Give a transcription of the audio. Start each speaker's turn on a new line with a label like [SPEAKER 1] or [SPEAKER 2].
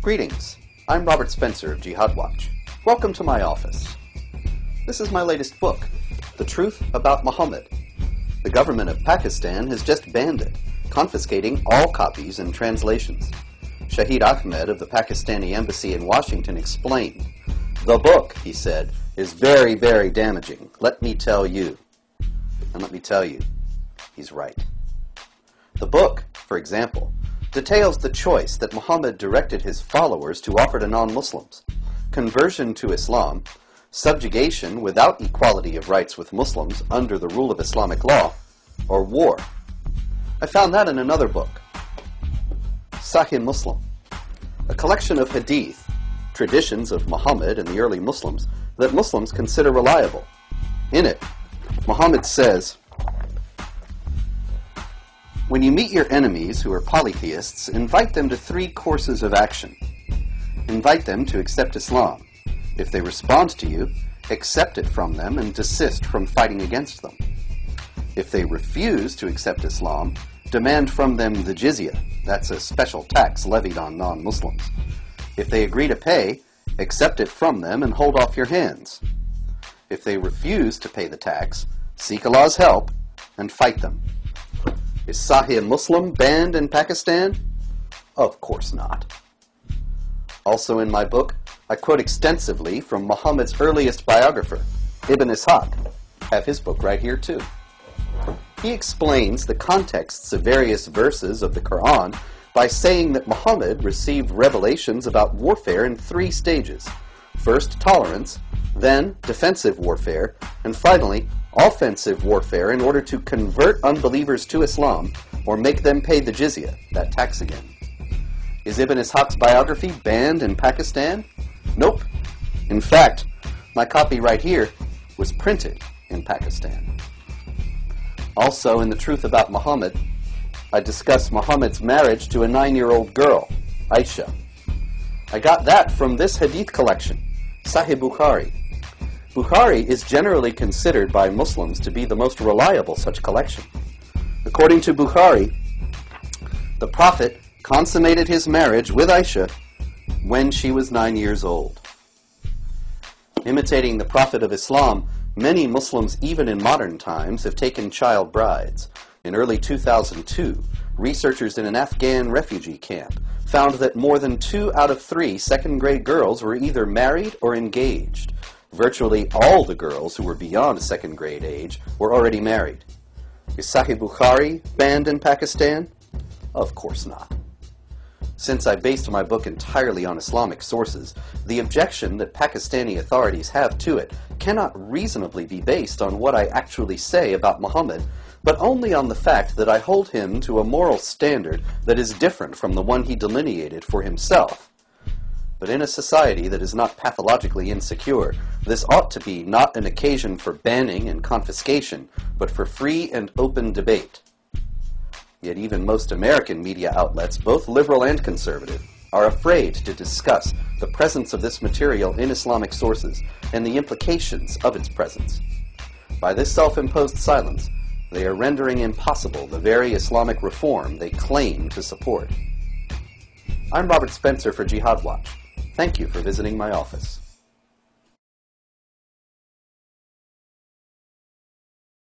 [SPEAKER 1] Greetings, I'm Robert Spencer of Jihad Watch. Welcome to my office. This is my latest book, The Truth About Muhammad. The government of Pakistan has just banned it, confiscating all copies and translations. Shahid Ahmed of the Pakistani embassy in Washington explained, "The book," he said, "is very, very damaging. Let me tell you." And let me tell you, he's right. The book, for example, details the choice that Muhammad directed his followers to offer to non-Muslims: conversion to Islam, subjugation without equality of rights with Muslims under the rule of Islamic law, or war. I found that in another book, Sahih Muslim, a collection of hadith, traditions of Muhammad and the early Muslims that Muslims consider reliable. In it, Muhammad says, "When you meet your enemies who are polytheists, invite them to 3 courses of action. Invite them to accept Islam. If they respond to you, accept it from them and desist from fighting against them. If they refuse to accept Islam, demand from them the jizya, that's a special tax levied on non-Muslims. If they agree to pay, accept it from them and hold off your hands. If they refuse to pay the tax, seek Allah's help and fight them." Is Sahih Muslim banned in Pakistan? Of course not. Also in my book, I quote extensively from Muhammad's earliest biographer, Ibn Ishaq. I have his book right here too. He explains the contexts of various verses of the Quran by saying that Muhammad received revelations about warfare in 3 stages. First, tolerance, then defensive warfare, and finally, offensive warfare in order to convert unbelievers to Islam or make them pay the jizya, that tax again. Is Ibn Ishaq's biography banned in Pakistan? Nope. In fact, my copy right here was printed in Pakistan. Also, in The Truth About Muhammad, I discuss Muhammad's marriage to a 9-year-old girl, Aisha. I got that from this hadith collection, Sahih Bukhari. Bukhari is generally considered by Muslims to be the most reliable such collection. According to Bukhari, the Prophet consummated his marriage with Aisha when she was 9 years old. Imitating the Prophet of Islam, many Muslims, even in modern times, have taken child brides. In early 2002, researchers in an Afghan refugee camp found that more than 2 out of 3 second-grade girls were either married or engaged. Virtually all the girls who were beyond second-grade age were already married. Is Sahih Bukhari banned in Pakistan? Of course not. Since I based my book entirely on Islamic sources, the objection that Pakistani authorities have to it cannot reasonably be based on what I actually say about Muhammad, but only on the fact that I hold him to a moral standard that is different from the one he delineated for himself. But in a society that is not pathologically insecure, this ought to be not an occasion for banning and confiscation, but for free and open debate. Yet even most American media outlets, both liberal and conservative, are afraid to discuss the presence of this material in Islamic sources and the implications of its presence. By this self-imposed silence, they are rendering impossible the very Islamic reform they claim to support. I'm Robert Spencer for Jihad Watch. Thank you for visiting my office.